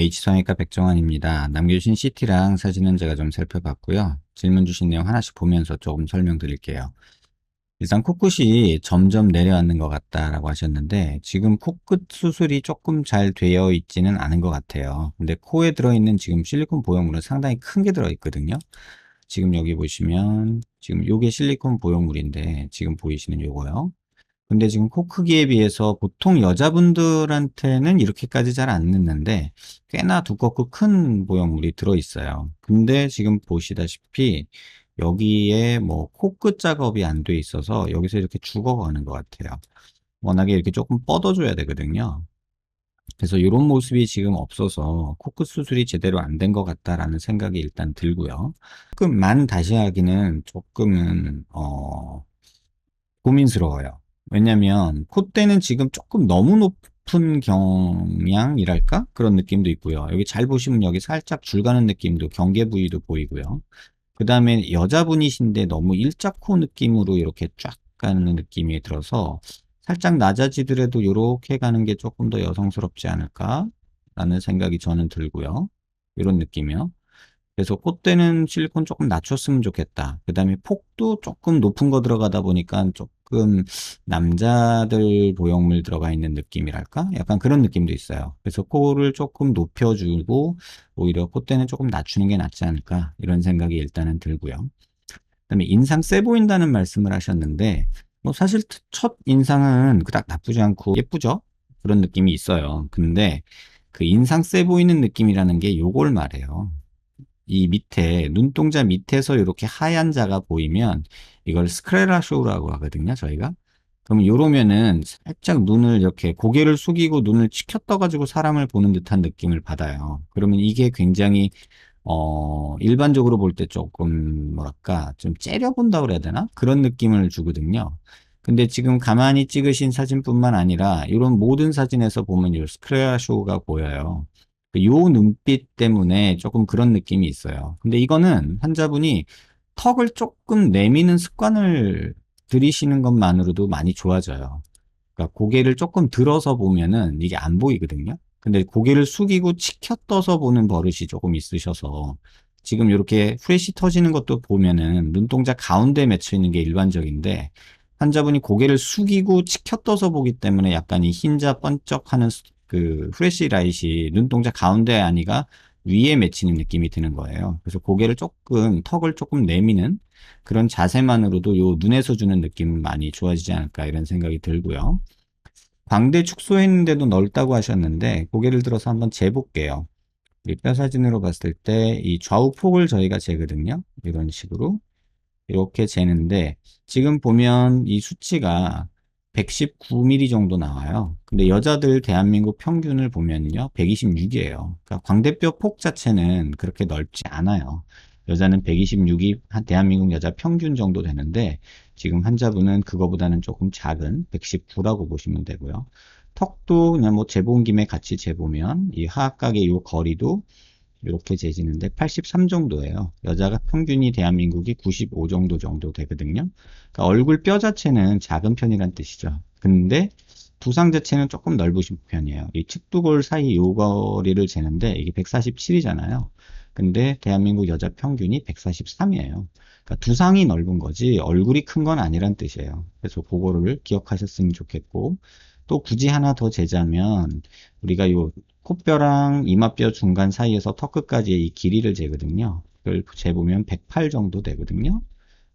H성형외과 백종환입니다. 남겨주신 CT랑 사진은 제가 좀 살펴봤고요. 질문 주신 내용 하나씩 보면서 조금 설명드릴게요. 일단 코끝이 점점 내려앉는 것 같다라고 하셨는데 지금 코끝 수술이 조금 잘 되어 있지는 않은 것 같아요. 근데 코에 들어있는 지금 실리콘 보형물은 상당히 큰 게 들어있거든요. 지금 여기 보시면 지금 요게 실리콘 보형물인데 지금 보이시는 요거요. 근데 지금 코 크기에 비해서 보통 여자분들한테는 이렇게까지 잘 안 늦는데 꽤나 두껍고 큰 보형물이 들어있어요. 근데 지금 보시다시피 여기에 뭐 코끝 작업이 안 돼 있어서 여기서 이렇게 죽어가는 것 같아요. 워낙에 이렇게 조금 뻗어줘야 되거든요. 그래서 이런 모습이 지금 없어서 코끝 수술이 제대로 안 된 것 같다라는 생각이 일단 들고요. 조금만 다시 하기는 조금은 고민스러워요. 왜냐면 콧대는 지금 조금 너무 높은 경향이랄까? 그런 느낌도 있고요. 여기 잘 보시면 여기 살짝 줄 가는 느낌도 경계 부위도 보이고요. 그 다음에 여자분이신데 너무 일자코 느낌으로 이렇게 쫙 가는 느낌이 들어서 살짝 낮아지더라도 이렇게 가는 게 조금 더 여성스럽지 않을까? 라는 생각이 저는 들고요. 이런 느낌이요. 그래서 콧대는 실리콘 조금 낮췄으면 좋겠다. 그 다음에 폭도 조금 높은 거 들어가다 보니까 조금 남자들 보형물 들어가 있는 느낌이랄까? 약간 그런 느낌도 있어요. 그래서 코를 조금 높여주고 오히려 콧대는 조금 낮추는 게 낫지 않을까? 이런 생각이 일단은 들고요. 그 다음에 인상 세 보인다는 말씀을 하셨는데 뭐 사실 첫 인상은 그닥 나쁘지 않고 예쁘죠? 그런 느낌이 있어요. 근데 그 인상 세 보이는 느낌이라는 게 요걸 말해요. 이 밑에 눈동자 밑에서 이렇게 하얀 자가 보이면 이걸 스크레라쇼라고 하거든요, 저희가. 그럼 요러면은 살짝 눈을 이렇게 고개를 숙이고 눈을 치켜 가지고 사람을 보는 듯한 느낌을 받아요. 그러면 이게 굉장히 일반적으로 볼 때 조금 뭐랄까 좀 째려본다 그래야 되나? 그런 느낌을 주거든요. 근데 지금 가만히 찍으신 사진뿐만 아니라 이런 모든 사진에서 보면 이 스크레라쇼가 보여요. 요 눈빛 때문에 조금 그런 느낌이 있어요. 근데 이거는 환자분이 턱을 조금 내미는 습관을 들이시는 것만으로도 많이 좋아져요. 그러니까 고개를 조금 들어서 보면은 이게 안 보이거든요. 근데 고개를 숙이고 치켜 떠서 보는 버릇이 조금 있으셔서 지금 이렇게 프레시 터지는 것도 보면은 눈동자 가운데 맺혀 있는 게 일반적인데 환자분이 고개를 숙이고 치켜 떠서 보기 때문에 약간 이 흰자 번쩍하는 그 프레시 라이트이 눈동자 가운데 아니가 위에 맺히는 느낌이 드는 거예요. 그래서 고개를 조금 턱을 조금 내미는 그런 자세만으로도 요 눈에서 주는 느낌은 많이 좋아지지 않을까 이런 생각이 들고요. 광대 축소했는데도 넓다고 하셨는데 고개를 들어서 한번 재볼게요. 이 뼈 사진으로 봤을 때 이 좌우 폭을 저희가 재거든요. 이런 식으로 이렇게 재는데 지금 보면 이 수치가 119mm 정도 나와요. 근데 여자들 대한민국 평균을 보면요 126이에요. 그러니까 광대뼈 폭 자체는 그렇게 넓지 않아요. 여자는 126이 대한민국 여자 평균 정도 되는데 지금 환자분은 그거보다는 조금 작은 119라고 보시면 되고요. 턱도 그냥 뭐 재본 김에 같이 재보면 이 하악각의 이 거리도 이렇게 재지는데 83 정도예요. 여자가 평균이 대한민국이 95 정도 되거든요. 그러니까 얼굴 뼈 자체는 작은 편이란 뜻이죠. 근데 두상 자체는 조금 넓으신 편이에요. 이 측두골 사이 요 거리를 재는데 이게 147이잖아요. 근데 대한민국 여자 평균이 143이에요. 그러니까 두상이 넓은 거지 얼굴이 큰 건 아니란 뜻이에요. 그래서 그거를 기억하셨으면 좋겠고 또 굳이 하나 더 재자면 우리가 요 코뼈랑 이마뼈 중간 사이에서 턱 끝까지의 이 길이를 재거든요. 그걸 재보면 108 정도 되거든요.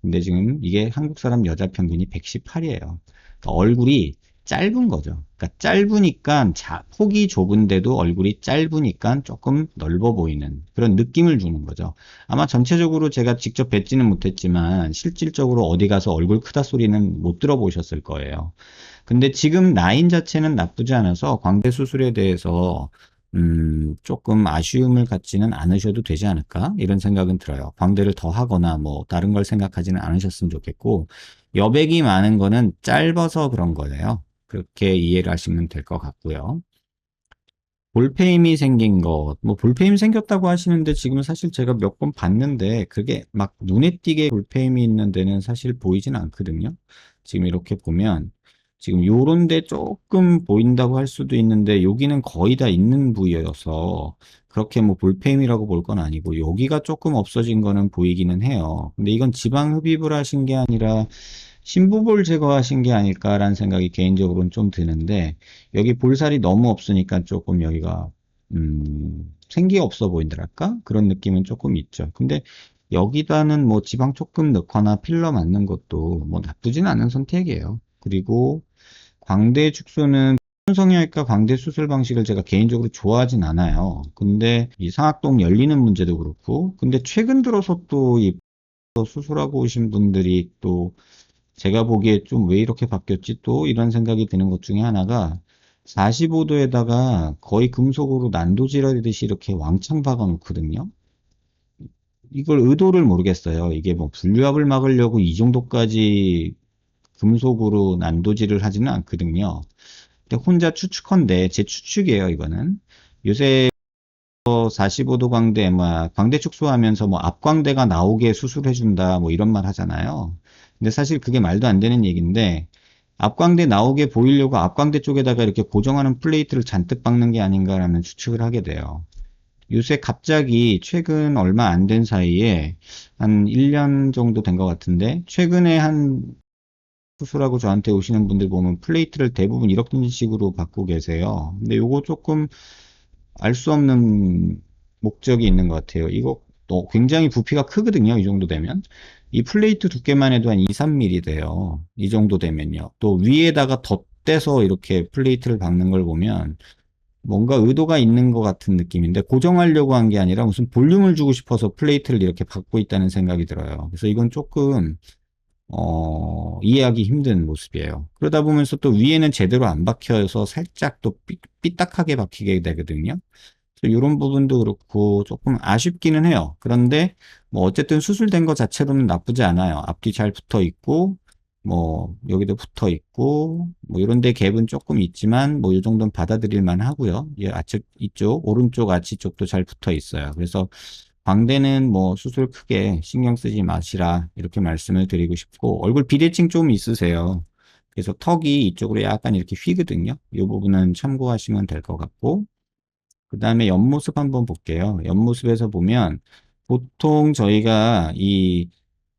근데 지금 이게 한국 사람 여자 평균이 118이에요. 그러니까 얼굴이 짧은 거죠. 그러니까 짧으니까 폭이 좁은데도 얼굴이 짧으니까 조금 넓어 보이는 그런 느낌을 주는 거죠. 아마 전체적으로 제가 직접 뵙지는 못했지만 실질적으로 어디 가서 얼굴 크다 소리는 못 들어보셨을 거예요. 근데 지금 라인 자체는 나쁘지 않아서 광대 수술에 대해서 조금 아쉬움을 갖지는 않으셔도 되지 않을까? 이런 생각은 들어요. 광대를 더 하거나 뭐 다른 걸 생각하지는 않으셨으면 좋겠고 여백이 많은 거는 짧아서 그런 거예요. 그렇게 이해를 하시면 될 것 같고요. 볼페임이 생긴 것, 뭐 볼페임 생겼다고 하시는데 지금 사실 제가 몇 번 봤는데 그게 막 눈에 띄게 볼페임이 있는 데는 사실 보이진 않거든요. 지금 이렇게 보면 지금 요런데 조금 보인다고 할 수도 있는데 여기는 거의 다 있는 부위여서 그렇게 뭐 볼페임이라고 볼 건 아니고 여기가 조금 없어진 거는 보이기는 해요. 근데 이건 지방 흡입을 하신 게 아니라 심부볼 제거하신 게 아닐까라는 생각이 개인적으로는 좀 드는데 여기 볼살이 너무 없으니까 조금 여기가 생기 없어 보인달까? 그런 느낌은 조금 있죠. 근데 여기다는 뭐 지방 조금 넣거나 필러 맞는 것도 뭐 나쁘진 않은 선택이에요. 그리고 광대 축소는 성형외과 광대 수술 방식을 제가 개인적으로 좋아하진 않아요. 근데 이 상악동 열리는 문제도 그렇고, 근데 최근 들어서 또 이 수술하고 오신 분들이 또 제가 보기에 좀 왜 이렇게 바뀌었지 또 이런 생각이 드는 것 중에 하나가 45도에다가 거의 금속으로 난도질하듯이 이렇게 왕창 박아 놓거든요. 이걸 의도를 모르겠어요. 이게 뭐 분류압을 막으려고 이 정도까지 금속으로 난도질을 하지는 않거든요. 근데 혼자 추측컨대 제 추측이에요, 이거는. 요새 45도 광대, 뭐 광대 축소하면서 뭐 앞광대가 나오게 수술해준다, 뭐 이런 말 하잖아요. 근데 사실 그게 말도 안 되는 얘기인데, 앞광대 나오게 보이려고 앞광대 쪽에다가 이렇게 고정하는 플레이트를 잔뜩 박는 게 아닌가라는 추측을 하게 돼요. 요새 갑자기 최근 얼마 안 된 사이에 한 1년 정도 된 것 같은데, 최근에 한 수술하고 저한테 오시는 분들 보면 플레이트를 대부분 이런 식으로 받고 계세요. 근데 요거 조금 알 수 없는 목적이 있는 것 같아요. 이거 또 굉장히 부피가 크거든요. 이 정도 되면. 이 플레이트 두께만 해도 한 2, 3mm 돼요. 이 정도 되면요. 또 위에다가 덧대서 이렇게 플레이트를 박는 걸 보면 뭔가 의도가 있는 것 같은 느낌인데 고정하려고 한 게 아니라 무슨 볼륨을 주고 싶어서 플레이트를 이렇게 박고 있다는 생각이 들어요. 그래서 이건 조금 이해하기 힘든 모습이에요. 그러다 보면서 또 위에는 제대로 안 박혀서 살짝 또 삐딱하게 박히게 되거든요. 이런 부분도 그렇고 조금 아쉽기는 해요. 그런데 뭐 어쨌든 수술된 것 자체로는 나쁘지 않아요. 앞뒤 잘 붙어 있고 뭐 여기도 붙어 있고 뭐 이런 데 갭은 조금 있지만 뭐 이 정도는 받아들일 만 하고요. 이 아치 이쪽 오른쪽 아치 쪽도 잘 붙어 있어요. 그래서 광대는 뭐 수술 크게 신경 쓰지 마시라 이렇게 말씀을 드리고 싶고 얼굴 비대칭 좀 있으세요. 그래서 턱이 이쪽으로 약간 이렇게 휘거든요. 이 부분은 참고하시면 될 것 같고 그 다음에 옆모습 한번 볼게요. 옆모습에서 보면 보통 저희가 이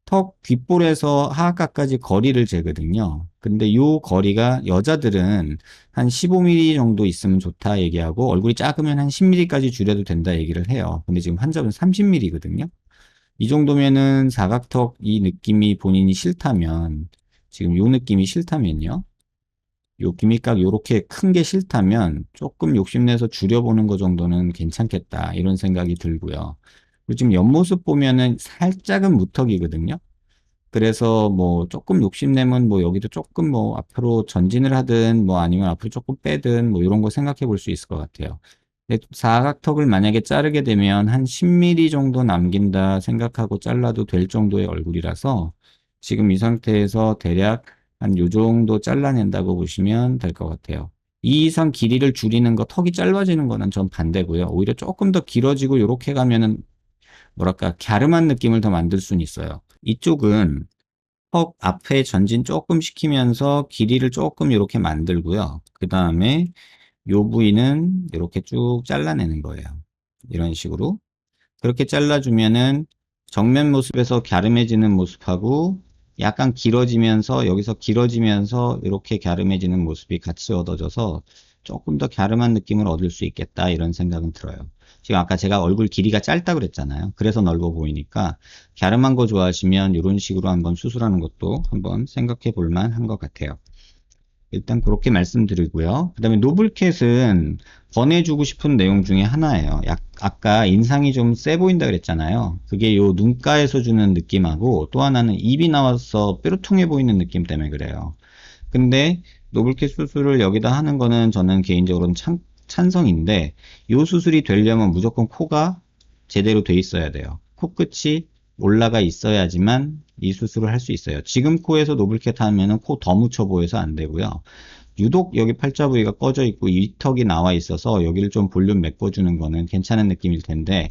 턱 귓볼에서 하악각까지 거리를 재거든요. 근데 이 거리가 여자들은 한 15mm 정도 있으면 좋다 얘기하고 얼굴이 작으면 한 10mm까지 줄여도 된다 얘기를 해요. 근데 지금 환자분 30mm거든요. 이 정도면은 사각턱 이 느낌이 본인이 싫다면 지금 이 느낌이 싫다면요. 요 기미각 요렇게 큰 게 싫다면 조금 욕심내서 줄여보는 거 정도는 괜찮겠다 이런 생각이 들고요. 그리고 지금 옆모습 보면은 살짝은 무턱이거든요. 그래서 뭐 조금 욕심내면 뭐 여기도 조금 뭐 앞으로 전진을 하든 뭐 아니면 앞으로 조금 빼든 뭐 이런 거 생각해 볼 수 있을 것 같아요. 근데 사각턱을 만약에 자르게 되면 한 10mm 정도 남긴다 생각하고 잘라도 될 정도의 얼굴이라서 지금 이 상태에서 대략 한 요 정도 잘라낸다고 보시면 될 것 같아요. 이 이상 길이를 줄이는 거, 턱이 짧아지는 거는 전 반대고요. 오히려 조금 더 길어지고 이렇게 가면은 뭐랄까 갸름한 느낌을 더 만들 수는 있어요. 이쪽은 턱 앞에 전진 조금 시키면서 길이를 조금 이렇게 만들고요. 그 다음에 요 부위는 이렇게 쭉 잘라내는 거예요. 이런 식으로. 그렇게 잘라주면은 정면 모습에서 갸름해지는 모습하고 약간 길어지면서 여기서 길어지면서 이렇게 갸름해지는 모습이 같이 얻어져서 조금 더 갸름한 느낌을 얻을 수 있겠다 이런 생각은 들어요. 지금 아까 제가 얼굴 길이가 짧다 그랬잖아요. 그래서 넓어 보이니까 갸름한 거 좋아하시면 이런 식으로 한번 수술하는 것도 한번 생각해 볼 만한 것 같아요. 일단 그렇게 말씀드리고요. 그 다음에 노블캣은 권해주고 싶은 내용 중에 하나예요. 아까 인상이 좀 세 보인다 그랬잖아요. 그게 요 눈가에서 주는 느낌하고 또 하나는 입이 나와서 뾰루통해 보이는 느낌 때문에 그래요. 근데 노블캣 수술을 여기다 하는 거는 저는 개인적으로는 찬성인데 요 수술이 되려면 무조건 코가 제대로 돼 있어야 돼요. 코끝이 올라가 있어야지만 이 수술을 할 수 있어요. 지금 코에서 노블캣 하면은 코 더 묻혀 보여서 안 되고요. 유독 여기 팔자 부위가 꺼져 있고 이 턱이 나와 있어서 여기를 좀 볼륨 메꿔주는 거는 괜찮은 느낌일 텐데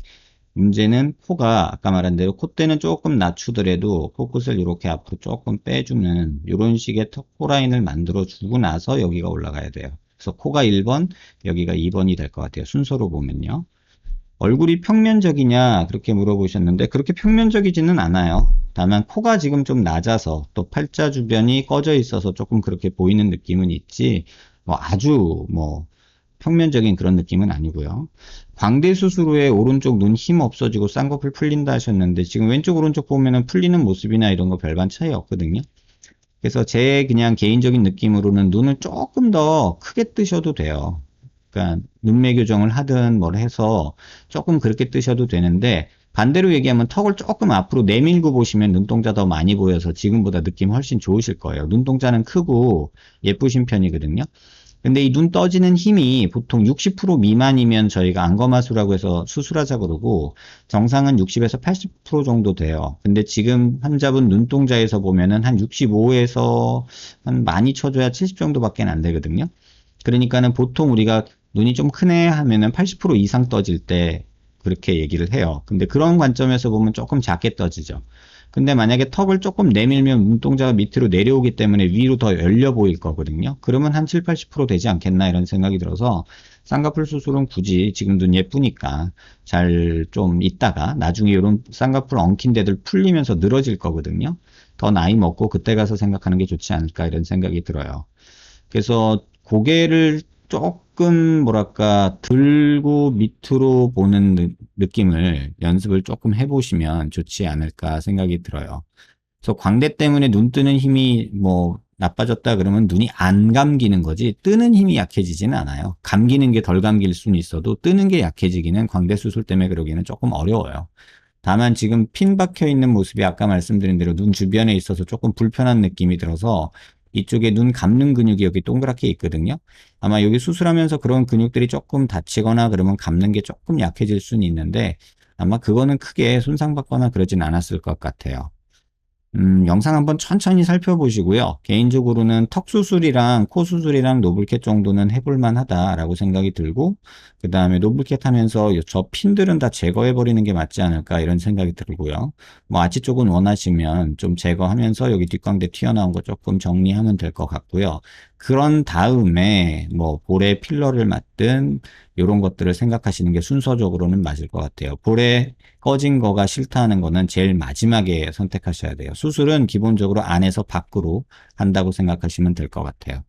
문제는 코가 아까 말한 대로 콧대는 조금 낮추더라도 코끝을 이렇게 앞으로 조금 빼주는 이런 식의 코 라인을 만들어 주고 나서 여기가 올라가야 돼요. 그래서 코가 1번, 여기가 2번이 될 것 같아요. 순서로 보면요. 얼굴이 평면적이냐 그렇게 물어보셨는데 그렇게 평면적이지는 않아요. 다만 코가 지금 좀 낮아서 또 팔자 주변이 꺼져 있어서 조금 그렇게 보이는 느낌은 있지 뭐 아주 뭐 평면적인 그런 느낌은 아니고요. 광대 수술 후에 오른쪽 눈 힘 없어지고 쌍꺼풀 풀린다 하셨는데 지금 왼쪽 오른쪽 보면은 풀리는 모습이나 이런 거 별반 차이 없거든요. 그래서 제 그냥 개인적인 느낌으로는 눈을 조금 더 크게 뜨셔도 돼요. 그러니까 눈매 교정을 하든 뭘 해서 조금 그렇게 뜨셔도 되는데 반대로 얘기하면 턱을 조금 앞으로 내밀고 보시면 눈동자 더 많이 보여서 지금보다 느낌 훨씬 좋으실 거예요. 눈동자는 크고 예쁘신 편이거든요. 근데 이 눈 떠지는 힘이 보통 60% 미만이면 저희가 안검하수라고 해서 수술하자 그러고 정상은 60에서 80% 정도 돼요. 근데 지금 환자분 눈동자에서 보면은 한 65에서 한 많이 쳐줘야 70 정도밖에 안 되거든요. 그러니까는 보통 우리가 눈이 좀 크네 하면은 80% 이상 떠질 때 그렇게 얘기를 해요. 근데 그런 관점에서 보면 조금 작게 떠지죠. 근데 만약에 턱을 조금 내밀면 눈동자가 밑으로 내려오기 때문에 위로 더 열려 보일 거거든요. 그러면 한 7, 80% 되지 않겠나 이런 생각이 들어서 쌍꺼풀 수술은 굳이 지금 눈 예쁘니까 잘 좀 있다가 나중에 이런 쌍꺼풀 엉킨 데들 풀리면서 늘어질 거거든요. 더 나이 먹고 그때 가서 생각하는 게 좋지 않을까 이런 생각이 들어요. 그래서 고개를 조금 뭐랄까 들고 밑으로 보는 느낌을 연습을 조금 해보시면 좋지 않을까 생각이 들어요. 그래서 광대 때문에 눈 뜨는 힘이 뭐 나빠졌다 그러면 눈이 안 감기는 거지 뜨는 힘이 약해지지는 않아요. 감기는 게 덜 감길 수는 있어도 뜨는 게 약해지기는 광대 수술 때문에 그러기는 조금 어려워요. 다만 지금 핀 박혀 있는 모습이 아까 말씀드린 대로 눈 주변에 있어서 조금 불편한 느낌이 들어서 이쪽에 눈 감는 근육이 여기 동그랗게 있거든요. 아마 여기 수술하면서 그런 근육들이 조금 다치거나 그러면 감는 게 조금 약해질 수는 있는데 아마 그거는 크게 손상받거나 그러진 않았을 것 같아요. 영상 한번 천천히 살펴보시고요. 개인적으로는 턱 수술이랑 코 수술이랑 노블캣 정도는 해볼 만하다라고 생각이 들고, 그 다음에 노블캣 하면서 저 핀들은 다 제거해버리는 게 맞지 않을까 이런 생각이 들고요. 뭐 아치 쪽은 원하시면 좀 제거하면서 여기 뒷광대 튀어나온 거 조금 정리하면 될 것 같고요. 그런 다음에 뭐 볼에 필러를 맞든 이런 것들을 생각하시는 게 순서적으로는 맞을 것 같아요. 볼에 꺼진 거가 싫다 하는 거는 제일 마지막에 선택하셔야 돼요. 수술은 기본적으로 안에서 밖으로 한다고 생각하시면 될 것 같아요.